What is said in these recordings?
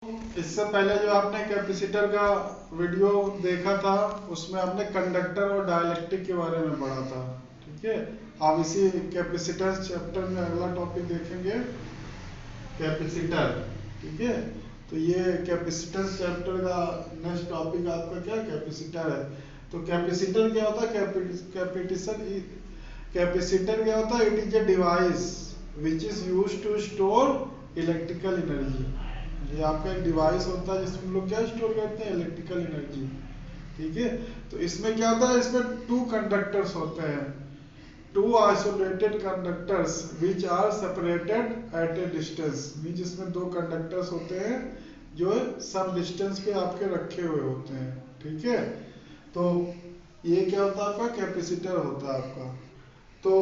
इससे पहले जो आपने कैपेसिटर का वीडियो देखा था उसमें आपने कंडक्टर और डाइलेक्ट्रिक के बारे में पढ़ा था। ठीक है, आप इसी कैपेसिटर चैप्टर में अगला टॉपिक देखेंगे, कैपेसिटर। ठीक है, तो ये कैपेसिटर चैप्टर का नेक्स्ट टॉपिक आपका क्या कैपेसिटर है। तो कैपेसिटर क्या होता है? कैपेसिटर क्या होता है? It is a device which is used to store electrical energy. ये आपका एक डिवाइस होता है जिसमें हम लोग क्या स्टोर करते हैं? Electrical energy. ठीक है, तो इसमें क्या होता है? इसमें टू कंडक्टर्स होते हैं, two isolated conductors which are separated at a distance. Means इसमें दो कंडक्टर्स होते हैं जो सम डिस्टेंस पे आपके रखे हुए होते हैं। ठीक है, तो ये क्या होता है? आपका कैपेसिटर होता है आपका। तो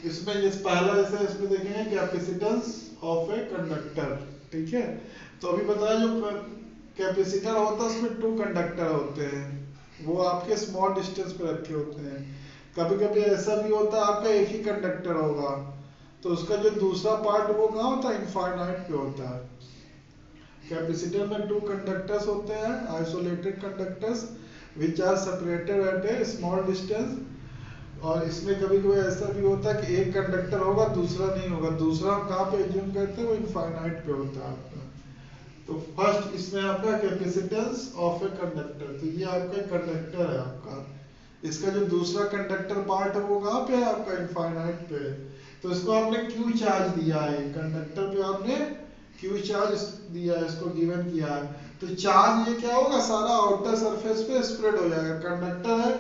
इसमें इस पहला जैसे इसमें देखेंगे कैपेसिटेंस ऑफ ए कंडक्टर। ठीक है, तो अभी बताया जो कैपेसिटर होता है उसमें टू कंडक्टर होते हैं, वो आपके स्मॉल डिस्टेंस पे रखे होते हैं। कभी कभी ऐसा भी होता है आपका एक ही कंडक्टर होगा तो उसका जो दूसरा पार्ट वो कहाँ होता है? इनफाइनाइट पे होता है। कैपेसिटर में टू कंडक्टर्स होते हैं, isolated conductors which are separated at a small distance. और इसमें कभी कभी ऐसा भी होता है कि एक कंडक्टर होगा दूसरा नहीं होगा। दूसरा हम कहाँ पे एज्यूम करते हैं? वो इनफाइनाइट पे होता है आपका। तो फर्स्ट इसमें आपका कैपेसिटेंस ऑफ ए कंडक्टर, तो ये आपका कंडक्टर है आपका। इसका जो दूसरा कंडक्टर पार्ट है वो कहाँ पे है? आपका इनफाइनाइट पे। तो इसको आपने क्यू चार्ज दिया है, कंडक्टर पे आपने क्यू चार्ज दिया है, इसको गिवन किया है। तो चार्ज ये क्या होगा? सारा आउटर सरफेस पे स्प्रेड हो जाएगा। कंडक्टर है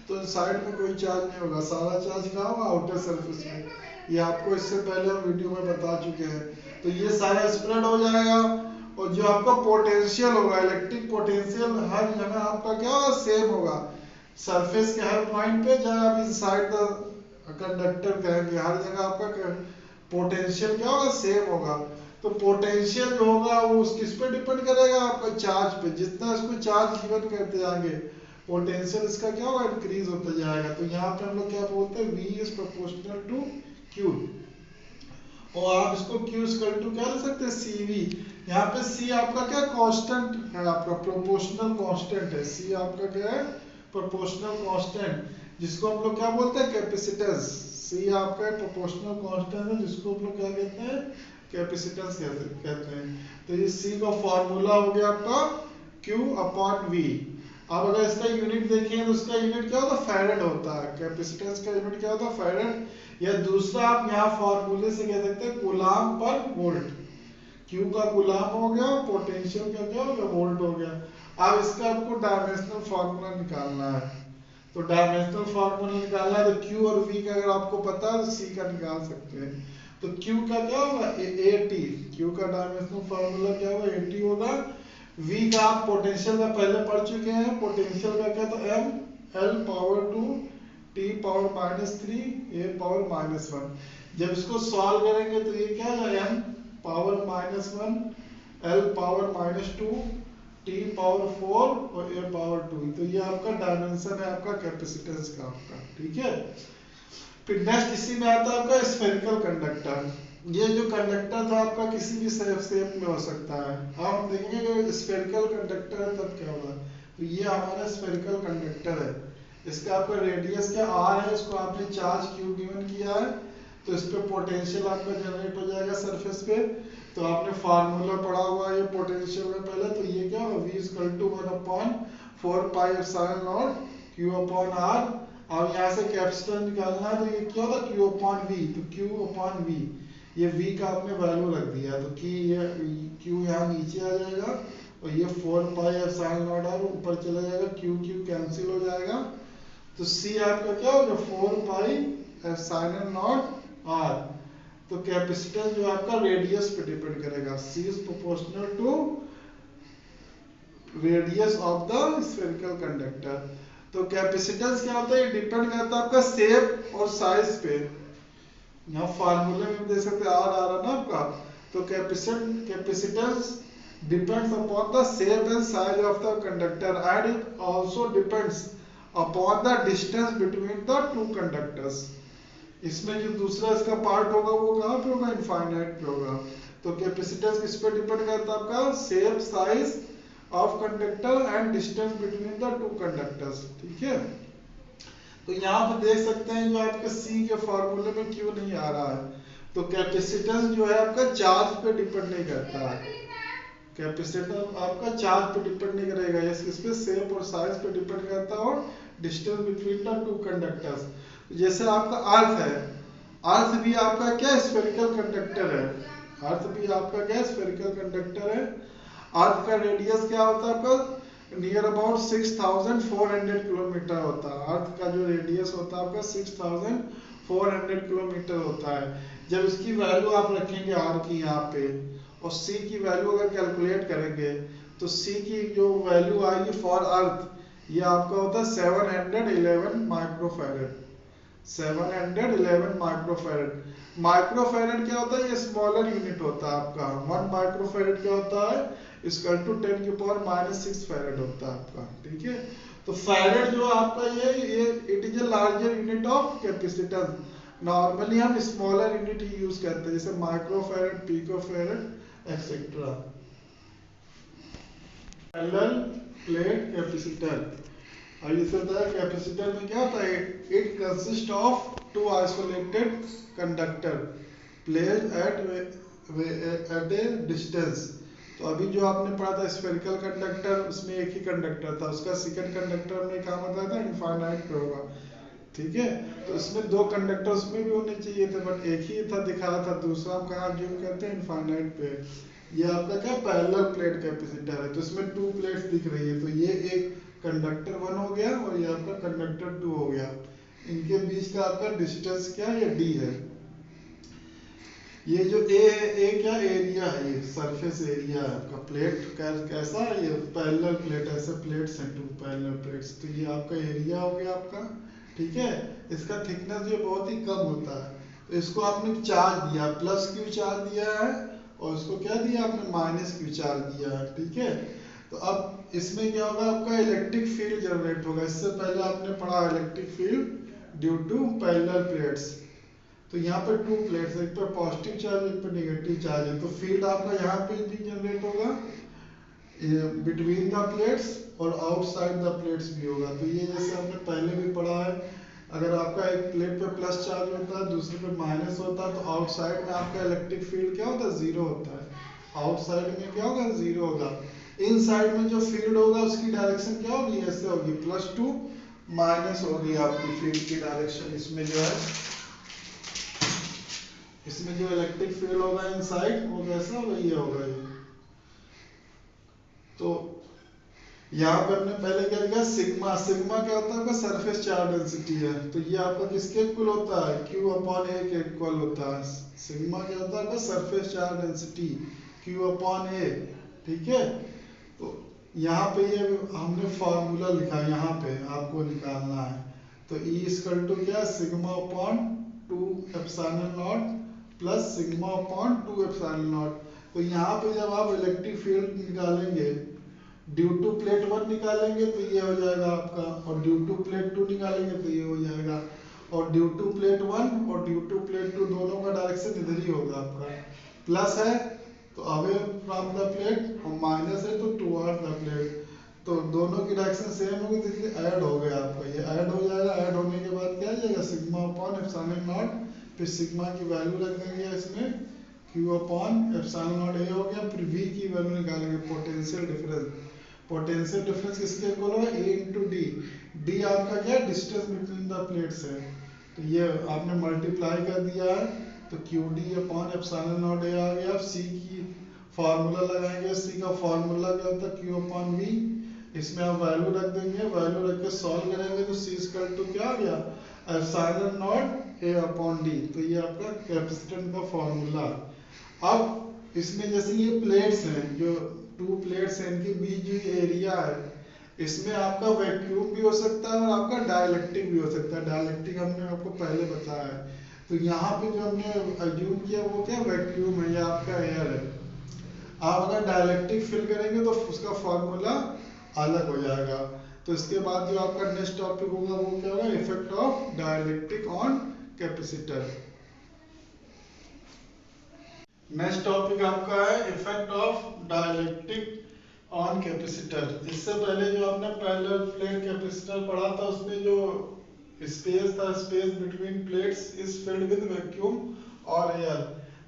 तो साइड में कोई चार्ज नहीं होगा, सारा चार्ज कहाँ होगा? आउटर सरफेस में। ये आपको इससे पहले हम वीडियो में बता चुके हैं। तो ये सारा स्प्रेड हो जाएगा और जो आपका पोटेंशियल होगा, इलेक्ट्रिक पोटेंशियल हर जगह आपका क्या होगा? सेम होगा। सरफेस के हर पॉइंट पे जहाँ आप इनसाइड द कंडक्टर कहेंगे हर जगह आपका पोटेंशियल क्या होगा? सेम होगा। तो पोटेंशियल जो होगा वो किस पे डिपेंड करेगा? आपका चार्ज पे। जितना इसको चार्ज गिवन करते जाएंगे पोटेंशियल इसका क्या होगा? इंक्रीज होता जाएगा। तो यहाँ पे हम लोग क्या बोलते हैं? V is proportional to Q। और आप इसको Q इक्वल टू क्या ले सकते हैं? CV। यहाँ पे C आपका क्या कांस्टेंट है? आपका प्रोपोर्शनल कांस्टेंट है। C आपका क्या है? प्रोपोर्शनल कांस्टेंट, जिसको हम लोग क्या बोलते हैं? कैपेसिटेंस। C आपका प्रोपोर्शनल कांस्टेंट है जिसको हम लोग क्या कहते हैं? कैपेसिटेंस कहते हैं। तो ये C का फॉर्मूला हो गया आपका Q अपॉन V। अब अगर इसका यूनिट देखें तो उसका यूनिट क्या होता है? फैरेड होता है। कैपेसिटेंस का यूनिट क्या होता है? फैरेड। या दूसरा आप यहाँ फॉर्मूले से कह सकते हैं कूलाम पर वोल्ट। Q का कूलाम हो गया, पोटेंशियल का क्या हो गया? वोल्ट हो गया। अब इसका आपको डायमेंशनल फार्मूला निकालना है। तो डायमेंशनल फार्मूला निकालना है तो Q और V का अगर आपको पता है तो C का निकाल सकते हैं। तो Q का क्या होगा? AT। Q का डायमेंशनल फार्मूला क्या होगा? AT होगा। V का आप पोटेंशियल का पहले पढ़ चुके हैं। पोटेंशियल का क्या था? M L power 2 T power -3 A power -1। जब इसको सॉल्व करेंगे तो ये क्या है? M power -1 L power -2 T power 4 और A पावर 2। तो ये आपका डायमेंशन है आपका कैपेसिटेंस का आपका। ठीक है, फिर नेक्स्ट इसी में आता है आपका स्फेरिकल कंडक्टर। ये जो कंडक्टर था आपका किसी भी शेप में हो सकता है। अब हम देखेंगे कि स्फेरिकल कंडक्टर है तब क्या होगा। तो ये हमारा स्फेरिकल कंडक्टर है, इसका आपका रेडियस क्या R है, इसको आपने चार्ज Q गिवन किया है तो इस पे पोटेंशियल आपका जनरेट हो जाएगा सरफेस पे। तो आपने फार्मूला पढ़ा हुआ है ये पोटेंशियल में पहले। तो ये क्या होगा? V equal to 1/4 pi epsilon naught Q upon R। अब यहाँ से कैपेसिटर निकालना है तो ये क्या होता है? Q upon V। तो Q अपॉन V, ये V का आपने वैल्यू रख दिया तो कि ये Q यहाँ नीचे आ जाएगा और ये 4 पाई एप्सिलॉन नॉट R ऊपर चला जाएगा। Q कैंसिल हो जाएगा तो C आपका क्या होगा? 4 पाई एप्सिलॉन नॉट R। तो कैपेसिटर जो आपका रेडियस पे डिपेंड करेगा। C is proportional to radius of the spherical conductor. तो कैपेसिटेंस क्या होता है? डिपेंड करता है आपका शेप और साइज पे। यहाँ फार्मूले में देख सकते हैं R आ रहा ना आपका। तो capacitance depends upon the shape and size of the conductor and it also depends upon the distance between the two conductors. इसमें जो दूसरा इसका पार्ट होगा वो कहाँ पे होगा? इनफाइनाइट पे होगा। तो कैपेसिटेंस किस पे डिपेंड करता है आपका? Shape, size of conductor and distance between the two conductors. ठीक है, तो यहाँ पे देख सकते हैं जो आपके सी के फॉर्मूले में क्यों नहीं आ रहा है, तो कैपेसिटेंस जो है आपका चार्ज पे डिपेंड नहीं करता है। कैपेसिटेंस आपका चार्ज पे डिपेंड नहीं करेगा, इस पे शेप और साइज पे डिपेंड करता है और distance between the two conductors. जैसे आपका अर्थ है, अर्थ भी आपका क्या स्फेरिकल कंडक्टर है, अर्थ भी आपका क्या स्फेरिकल कंडक्टर है। अर्थ का रेडियस क्या होता है आपका? नियर अबाउट 6400 किलोमीटर होता है। अर्थ का जो रेडियस होता है आपका 6400 किलोमीटर होता है। जब इसकी वैल्यू आप रखेंगे आर की यहाँ पे और सी की वैल्यू अगर कैलकुलेट करेंगे तो सी की जो वैल्यू आएगी फॉर अर्थ, ये आपका होता है 711 माइक्रोफैरड। 711 माइक्रोफैरड। माइक्रोफैरड क्या होता है? ये स्मॉलर यूनिट होता है आपका। 1 माइक्रोफैरड क्या होता है? इसका टू 10 की पावर -6 फैरड होता है आपका। ठीक है, तो फैरड जो आपका ये it is a larger unit of capacitance. Normally हम स्मॉलर यूनिट ही यूज करते हैं, जैसे microfarad, picofarad etcetera. Parallel plate capacitor, और इसे कैपेसिटर में क्या होता है? It consist of two isolated conductor placed at a distance. तो अभी जो आपने पढ़ा था स्फेरिकल कंडक्टर, उसमें एक ही कंडक्टर था, उसका सेकंड कंडक्टर में काम होता था इनफाइनाइट पे होगा। ठीक है, तो इसमें दो कंडक्टर उसमें भी होने चाहिए थे, बट एक ही था दिखा था, दूसरा हम कहाँ ज्यूम करते हैं? इनफाइनाइट पे। ये आपका क्या पैरेलल प्लेट कैपेसिटर है, तो इसमें 2 प्लेट्स दिख रही है, तो ये एक कंडक्टर 1 हो गया और ये आपका कंडक्टर 2 हो गया। इनके बीच का आपका डिस्टेंस क्या है? ये डी है। ये जो ए है, ए क्या एरिया है? ये सरफेस एरिया है आपका। प्लेट कैसा है? ये पैरेलल प्लेट, ऐसे प्लेट्स हैं 2 पैरेलल प्लेट्स, तो ये आपका एरिया हो गया आपका। ठीक है, इसका थिकनेस जो बहुत ही कम होता है, तो इसको आपने चार्ज दिया, प्लस क्यू चार्ज दिया है, और इसको क्या दिया आपने? माइनस क्यू चार्ज दिया है। ठीक है, तो अब इसमें क्या होगा? आपका इलेक्ट्रिक फील्ड जनरेट होगा। इससे पहले आपने पढ़ा electric field due to parallel plates. तो यहाँ पे 2 प्लेट्स, एक पे पॉजिटिव चार्ज, एक पे नेगेटिव चार्ज है, तो फील्ड आपका यहाँ पे भी जनरेट होगा बिटवीन द प्लेट्स और आउटसाइड द प्लेट्स भी होगा। तो ये जैसे हमने पहले भी पढ़ा है, अगर आपका एक प्लेट पे प्लस चार्ज होता है, दूसरे पे माइनस होता है, तो आउटसाइड में आपका इलेक्ट्रिक फील्ड क्या होता है? 0 होता है। आउटसाइड में क्या होगा? 0 होगा। इनसाइड में जो फील्ड होगा उसकी डायरेक्शन क्या होगी? ऐसे होगी, +2 माइनस होगी आपकी फील्ड की डायरेक्शन। इसमें जो है, इसमें जो इलेक्ट्रिक फील्ड होगा इनसाइड वो कैसा होगा? ये होगा ये। तो यहाँ पे हमने पहले क्या लिखा? सिग्मा। सिग्मा क्या होता है? आपका सरफेस चार्ज डेंसिटी है, तो ये आपका किसके इक्वल होता है? Q/A के इक्वल होता है। सिग्मा क्या होता है? आपका सरफेस चार्ज डेंसिटी Q/A। ठीक है, तो यहाँ पे ये हमने फॉर्मूला लिखा, यहाँ पे आपको निकालना है, तो E क्या? σ/2ε0 प्लस σ/2ε0। तो यहाँ पे जब आप इलेक्ट्रिक फील्ड निकालेंगे, ड्यू टू प्लेट 1 निकालेंगे तो ये हो जाएगा आपका, और ड्यू टू प्लेट 2 निकालेंगे तो ये हो जाएगा, और ड्यू टू प्लेट 1 और ड्यू टू प्लेट 2 दोनों का डायरेक्शन इधर ही होगा आपका। प्लस है तो अवे फ्रॉम द प्लेट, और माइनस है तो टुवर्ड द प्लेट, तो दोनों की डायरेक्शन सेम होगी, तो इसलिए ऐड हो गया आपका, ये ऐड हो जाएगा। ऐड होने के बाद क्या आ जाएगा? σ/ε0, फिर सिग्मा की वैल्यू रख देंगे इसमें, Q/ε0 हो गया, फिर V की वैल्यू निकालेंगे, पोटेंशियल डिफरेंस। पोटेंशियल डिफरेंस किसके इक्वल होगा? A × D। D आपका क्या? डिस्टेंस बिटवीन द प्लेट्स है, तो ये आपने मल्टीप्लाई कर दिया है, तो QD/ε0 आ गया। अब C की फार्मूला लगाएंगे, C का फार्मूला क्या होता है? Q/V। इसमें आप वैल्यू रख देंगे, वैल्यू रख के सॉल्व करेंगे तो C क्या आ गया? ε0 A/D। तो ये आपका कैपेसिटेंस का फॉर्मूला। अब इसमें जैसे ये प्लेट्स हैं, जो 2 प्लेट्स हैं, इनके बीच जो एरिया है, इसमें आपका वैक्यूम भी हो सकता है और आपका डाइलेक्ट्रिक भी हो सकता है। डाइलेक्ट्रिक हमने आपको पहले बताया है, तो यहाँ पे जो हमने अज्यूम किया वो क्या? वैक्यूम है, या आपका एयर है। आप अगर डाइलेक्ट्रिक फिल करेंगे तो उसका फॉर्मूला अलग हो जाएगा। तो इसके बाद जो आपका नेक्स्ट टॉपिक होगा वो क्या होगा? Effect of dielectric on capacitor. Next topic आपका है effect of dielectric on capacitor. इससे पहले जो आपने पैरेलल प्लेट कैपेसिटर पढ़ा था उसमें जो स्पेस था, space between plates is filled with vacuum और एयर।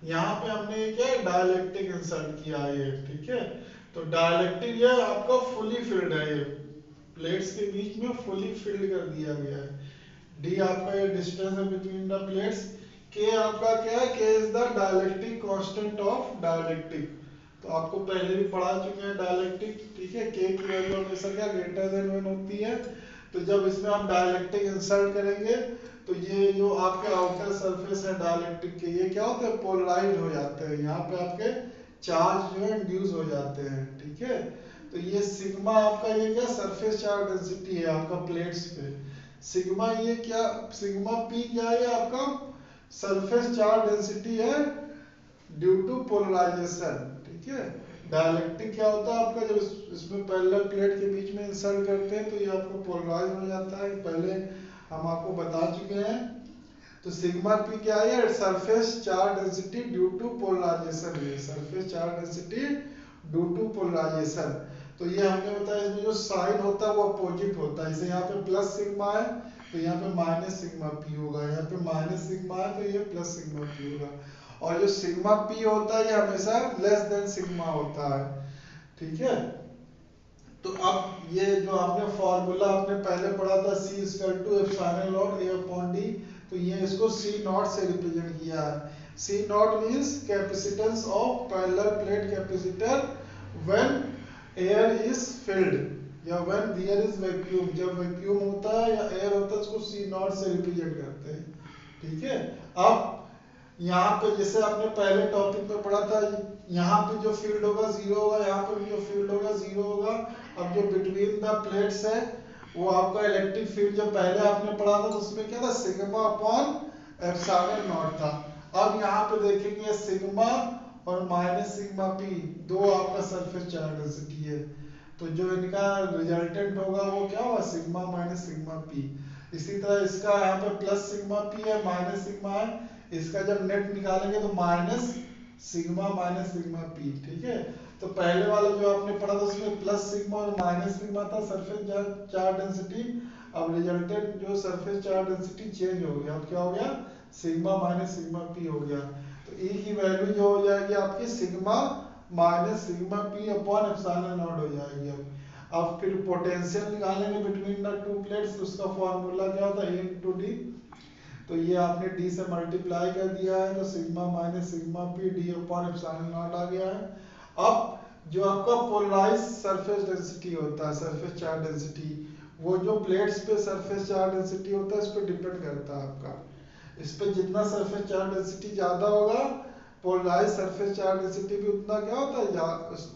यहाँ पे हमने ये क्या डाइलेक्ट्रिक इंसर्ट किया है, ठीक है। तो डाइलेक्ट्रिक ये आपका फुली फिल्ड है, ये प्लेट्स के बीच में फुली फिल्ड कर दिया गया है। डी आपका ये डिस्टेंस है बिटवीन द प्लेट्स। के आपका क्या है, के is the dielectric constant of dielectric. तो आपको पहले भी पढ़ा चुके हैं डाइलेक्ट्रिक, ठीक है। के की वैल्यू हमेशा क्या ग्रेटर देन 1 होती है। तो जब इसमें आप डाइलेक्ट्रिक इंसर्ट करेंगे तो ये जो आपके आउटर सरफेस है डाइलेक्ट्रिक के, ये क्या होते हैं, पोलराइज हो जाते हैं। यहाँ पे आपके चार्ज जो है इंड्यूस हो जाते हैं, ठीक है। तो ये सिग्मा आपका ये क्या सरफेस चार्ज डेंसिटी है आपका प्लेट्स पे। सिग्मा ये क्या, सिग्मा पी क्या है आपका सरफेस चार्ज डेंसिटी है ड्यू टू पोलराइजेशन, ठीक है। डाइलेक्ट्रिक क्या होता है आपका, जब इसमें पैरेलल प्लेट के बीच में इंसर्ट करते हैं तो ये आपको पोलराइज हो जाता है, पहले हम आपको बता चुके हैं। तो सिग्मा पी क्या है, surface charge density due to polarization है, surface charge density due to polarization. तो ये हमने बताया इसमें जो साइन होता है वो अपोजिट होता है। जैसे यहाँ पे प्लस सिग्मा है तो यहाँ पे माइनस सिग्मा पी होगा, यहाँ पे माइनस सिग्मा है तो ये प्लस सिग्मा पी होगा। और जो सिग्मा पी होता है ये हमेशा लेस देन सिग्मा होता है, ठीक है। तो अब ये जो आपने फॉर्मूला आपने पहले पढ़ा था C equal to epsilon naught A upon D, तो ये इसको C नॉट से रिप्रेजेंट किया है। C not means capacitance of parallel plate capacitor when air is filled या व्हेन देयर इज वैक्यूम। जब वैक्यूम होता है या एयर होता है उसको C नॉट से रिप्रेजेंट करते हैं, ठीक है। अब यहाँ पे जैसे आपने पहले टॉपिक में पढ़ा था, यहाँ पे जो फील्ड होगा जीरो होगा, यहाँ पे भी जो फील्ड होगा जीरो होगा। अब जो बिटवीन द प्लेट्स है वो आपका इलेक्ट्रिक फील्ड जो पहले आपने पढ़ा था तो उसमें क्या था, सिग्मा अपॉन एप्सिलॉन नॉट था। अब यहाँ पे देखेंगे सिग्मा और माइनस सिग्मा पी दो आपका सरफेस चार्ज डेंसिटी है। तो जो इनका रिजल्टेंट होगा वो क्या होगा, सिग्मा माइनस सिग्मा पी। इसी तरह इसका यहाँ पे प्लस सिग्मा पी है माइनस सिग्मा है, इसका जब नेट निकालेंगे तो माइनस सिग्मा पी, ठीक है। तो पहले वाला जो आपने पढ़ा था उसमें प्लस सिग्मा और माइनस सिग्मा था सरफेस चार्ज डेंसिटी। अब रिजल्टेंट जो सरफेस चार्ज डेंसिटी चेंज हो गया, अब क्या हो गया, सिग्मा माइनस सिग्मा पी हो गया। तो E की वैल्यू जो हो जाएगी आपकी sigma minus sigma P upon epsilon not हो जाएगी। अब फिर पोटेंशियल निकालेंगे बिटवीन द टू प्लेट्स, उसका फॉर्मूला क्या होता है, E इंटू डी। तो ये आपने d से मल्टीप्लाई कर दिया है तो sigma minus sigma P D upon epsilon naught आ गया है। अब जो आपका पोलराइज सरफेस डेंसिटी होता है, सरफेस चार्ज डेंसिटी, वो जो प्लेट्स पे सरफेस चार्ज डेंसिटी होता है इस पे डिपेंड करता है आपका। इस पे जितना सरफेस चार्ज डेंसिटी ज्यादा होगा, पोलराइज सरफेस चार्ज डेंसिटी भी उतना क्या होता है,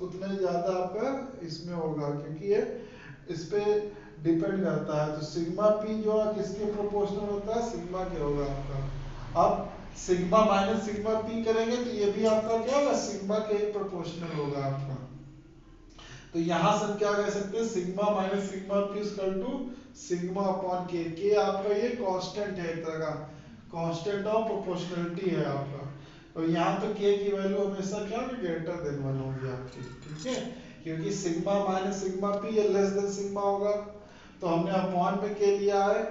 उतना ही ज्यादा आपका इसमें होगा, क्योंकि ये इस पे डिपेंड करता है। तो सिग्मा पी जो है किसके प्रोपोर्शनल होता है, सिग्मा के होगा आपका। अब सिग्मा माइनस सिग्मा पी करेंगे तो ये भी आपका क्या होगा, सिग्मा के ही प्रोपोर्शनल होगा आपका। तो यहाँ से क्या कह सकते हैं, sigma minus sigma P equal to sigma upon K. के आपका ये कांस्टेंट है, एक तरह का कांस्टेंट ऑफ प्रोपोर्शनलिटी है आपका। तो यहाँ पे के की वैल्यू हमेशा क्या होगी, ग्रेटर देन 1 होगी आपकी, ठीक है। क्योंकि सिग्मा माइनस सिग्मा पी ये लेस देन सिग्मा होगा, तो हमने अपॉन में के लिया है।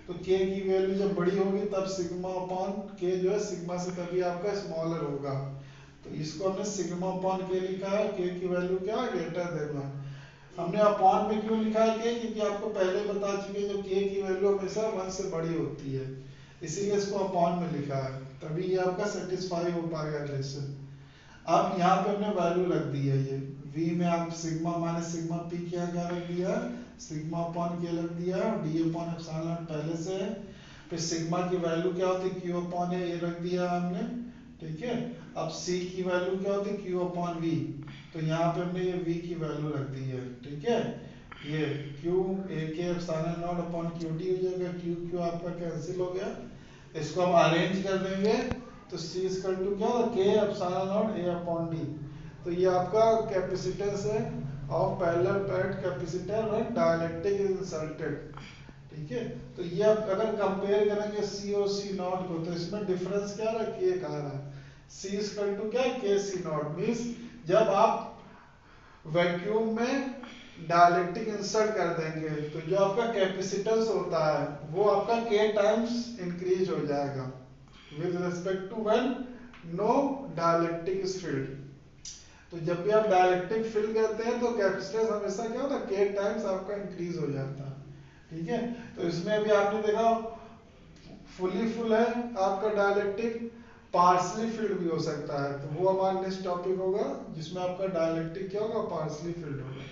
तो के की वैल्यू जब बड़ी होगी तब सिग्मा अपॉन के जो है सिग्मा से कभी आपका स्मॉलर होगा। तो इसको हमने सिग्मा अपॉन के लिखा है, के की वैल्यू क्या है, ग्रेटर देन 1। हमने अपॉन में क्यों लिखा है के, क्योंकि आपको पहले बता चुके जो के की वैल्यू हमेशा 1 से बड़ी होती है, इसीलिए इसको अपॉन में लिखा है, तभी ये आपका सेटिस्फाई हो पाएगा रिलेशन। अब यहाँ पे हमने वैल्यू रख दी है, ये v में आप सिग्मा माइनस सिग्मा पी क्या रख दिया, सिग्मा अपॉन के रख दिया और डी अपॉन एप्सिलॉन पहले से है। फिर सिग्मा की वैल्यू क्या होती है, क्यू अपॉन ए, ये रख दिया हमने, ठीक है। अब c की वैल्यू क्या होती है, क्यू अपॉन वी। तो यहाँ पे हमने ये v की वैल्यू रख दी है, ठीक है। ये q a के epsilon not upon Q D हो जाएगा, क्यू क्यू आपका कैंसिल हो गया। इसको हम अरेंज कर देंगे तो c इक्वल टू क्या होगा, k epsilon naught a upon d। तो ये आपका कैपेसिटेंस है of parallel plate capacitor when dielectric is inserted, ठीक है। तो ये आप अगर कंपेयर करेंगे c और c नॉट को तो इसमें डिफरेंस क्या रहा है, k आ रहा है। C इक्वल टू क्या के सी नॉट मीन्स जब आप वैक्यूम में डाइलेक्ट्रिक इंसर्ट कर देंगे तो जो आपका कैपेसिटेंस होता है वो आपका K टाइम्स इंक्रीज हो जाएगा with respect to when no dielectric is field. तो जब भी आप डाइलेक्ट्रिक फिल करते हैं तो कैपेसिटेंस हमेशा क्या होता है K टाइम्स आपका इंक्रीज हो जाता है। ठीक है, तो इसमें अभी आपने देखा फुली फुल है आपका डाइलेक्ट्रिक, पार्शली फिल्ड भी हो सकता है, तो वो हमारा नेक्स्ट टॉपिक होगा जिसमें आपका डाइलेक्ट्रिक क्या होगा पार्शली फिल्ड होगा।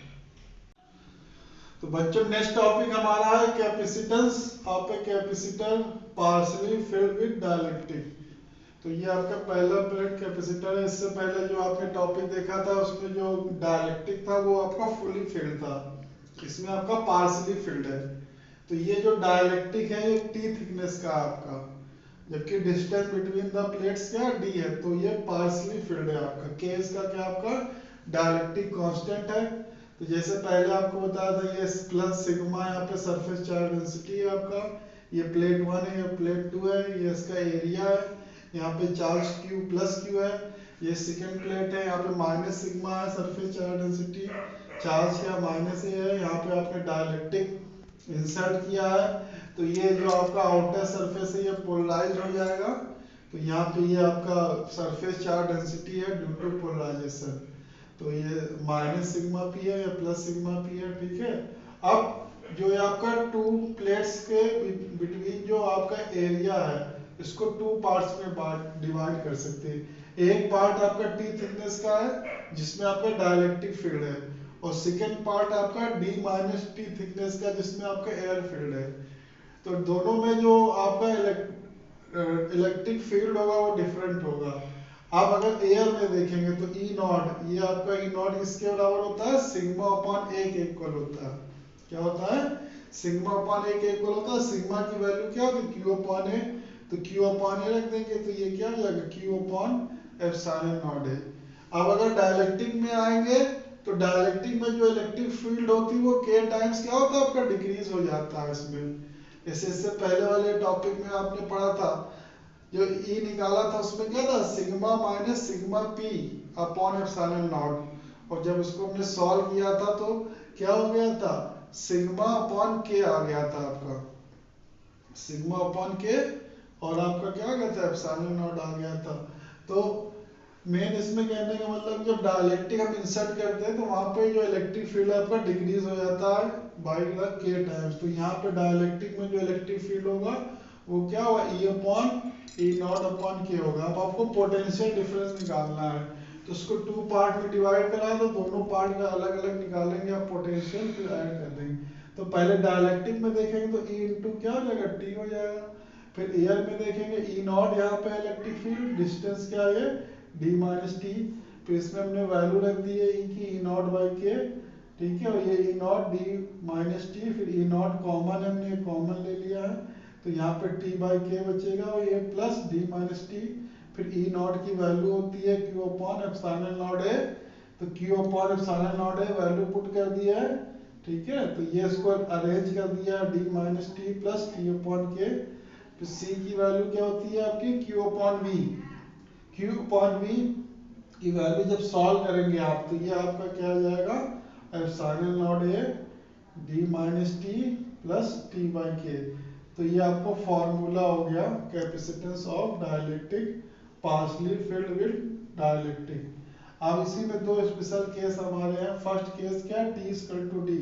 तो बच्चों नेक्स्ट टॉपिक हमारा है capacitance of a capacitor partially filled with dielectric. तो ये आपका पहला प्लेट कैपेसिटर है। इससे पहले जो आपने टॉपिक देखा था उसमें जो डाइलेक्ट्रिक था वो आपका फुली फिल्ड था, इसमें आपका पार्शली फिल्ड है। तो ये जो डाइलेक्ट्रिक है ये T थिकनेस का आपका, जबकि डिस्टेंस बिटवीन द प्लेट्स क्या D है, तो ये पार्शली फिल्ड है आपका। K इसका क्या आपका डाइलेक्ट्रिक कांस्टेंट है। तो जैसे पहले आपको बताया था ये प्लस सिग्मा यहाँ पे सरफेस चार्ज डेंसिटी है आपका, ये प्लेट 1 है, ये प्लेट 2 है, ये इसका एरिया है, यहाँ पे चार्ज Q प्लस Q है, ये सेकंड प्लेट है, यहाँ पे माइनस सिग्मा है सरफेस चार्ज डेंसिटी, चार्ज क्या माइनस है, यहाँ पे आपने डाइलेक्ट्रिक इंसर्ट किया है। तो ये जो आपका आउटर सरफेस है ये पोलराइज हो जाएगा, तो यहाँ पे ये आपका सरफेस चार्ज डेंसिटी है ड्यू टू पोलराइजेशन, तो ये माइनस सिग्मा पी है या प्लस सिग्मा पी है। ठीक है, अब जो ये आपका टू प्लेट्स के बिटवीन जो आपका एरिया है इसको टू पार्ट्स में डिवाइड कर सकते हैं। एक पार्ट आपका T थिकनेस का है जिसमें आपका डाइलेक्ट्रिक फील्ड है, और सेकेंड पार्ट आपका D माइनस T थिकनेस का जिसमें आपका एयर फील्ड है। तो दोनों में जो आपका इलेक्ट्रिक फील्ड होगा वो डिफरेंट होगा। आप अगर एयर में देखेंगे तो E नॉट, ये आपका E नॉट किसके बराबर होता है सिग्मा अपॉन ए के इक्वल होता है। क्या होता है सिग्मा अपॉन ए के इक्वल होता है। सिग्मा की वैल्यू क्या होती है Q अपॉन ए, तो Q अपॉन ए रख देंगे तो ये क्या हो जाएगा Q अपॉन एप्सिलॉन नॉट है। अब अगर डाइलेक्ट्रिक में आएंगे तो डाइलेक्ट्रिक में जो इलेक्ट्रिक फील्ड होती है वो K टाइम्स क्या होता है आपका डिक्रीज हो जाता है इसमें। इससे पहले वाले टॉपिक में आपने पढ़ा था जो E निकाला था उसमें क्या था sigma minus sigma P upon epsilon not, और जब उसको हमने सॉल्व किया था तो क्या हो गया था सिग्मा अपॉन के आ गया था आपका, सिग्मा अपॉन के, और आपका क्या आ गया था एप्सिलॉन नॉट आ गया था। तो मेन इसमें कहने का मतलब जब डाइलेक्ट्रिक हम इंसर्ट करते हैं तो वहां पे जो इलेक्ट्रिक फील्ड आपका डिक्रीज हो जाता है बाय द K टाइम्स। तो यहाँ पे डाइलेक्ट्रिक में जो इलेक्ट्रिक फील्ड होगा वो क्या होगा E upon E not upon K होगा। अब आपको पोटेंशियल डिफरेंस निकालना है तो उसको टू पार्ट में डिवाइड करा है, तो दोनों पार्ट का अलग अलग निकालेंगे आप पोटेंशियल, फिर ऐड कर देंगे। तो पहले डाइलेक्ट्रिक में देखेंगे तो E इंटू क्या हो जाएगा T हो जाएगा, फिर एयर में देखेंगे E नॉट, यहाँ पे इलेक्ट्रिक फील्ड डिस्टेंस क्या है D माइनस टी, फिर इसमें हमने वैल्यू रख दी है E की E नॉट बाई के। ठीक है, और ये E not D minus T, फिर E नॉट कॉमन है हमने कॉमन ले लिया है तो यहाँ पे T बाई के बचेगा, और ये प्लस D माइनस टी, फिर E नॉट की वैल्यू होती है Q अपॉन एप्सिलॉन नॉट है, तो Q अपॉन एप्सिलॉन नॉट है वैल्यू पुट कर दिया है। ठीक है, तो ये इसको अरेंज कर दिया D minus T plus T upon के, फिर C की वैल्यू क्या होती है आपकी Q upon V, Q upon V की वैल्यू जब सॉल्व करेंगे आप तो ये आपका क्या आ जाएगा epsilon not a D minus T plus T by के। तो ये आपको फॉर्मूला हो गया capacitance of dielectric partially filled with dielectric. अब इसी में दो स्पेशल केस हमारे हैं। फर्स्ट केस क्या है T equal to D,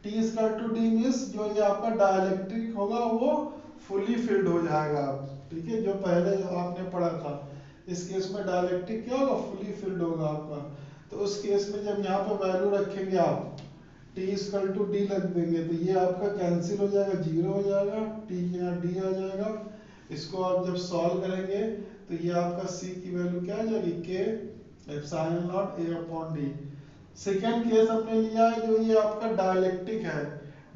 T equal to D means जो ये आपका डाइलेक्ट्रिक होगा वो फुली फिल्ड हो जाएगा। ठीक है, जो पहले जो आपने पढ़ा था इस केस में डाइलेक्ट्रिक क्या होगा फुली फिल्ड होगा आपका। तो उस केस में जब यहाँ पे वैल्यू रखेंगे आप T इक्वल टू D लग देंगे तो ये आपका कैंसिल हो जाएगा, जीरो हो जाएगा, T के यहाँ D आ जाएगा। इसको आप जब सॉल्व करेंगे तो ये आपका C की वैल्यू क्या आ जाएगी K epsilon naught A upon D। Second case हमने लिया है जो ये आपका डाइलेक्ट्रिक है,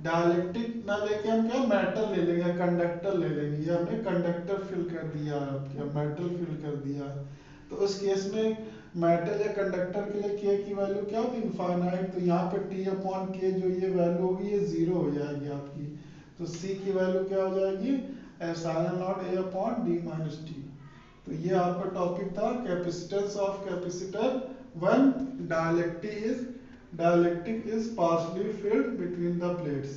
डाइलेक्ट्रिक ना लेके हम क्या मेटल ले लेंगे, कंडक्टर ले लेंगे, ये हमने कंडक्टर फिल कर दिया है, क्या मेटल फिल कर दिया। तो उस केस में मेटल या कंडक्टर के लिए K की वैल्यू क्या होती है इनफाइनाइट, तो यहाँ पे T अपॉन K जो ये वैल्यू होगी ये जीरो हो जाएगी आपकी। तो C की वैल्यू क्या हो जाएगी epsilon naught A upon D minus T. तो ये आपका टॉपिक था capacitance of capacitor when dielectric is partially field between the plates.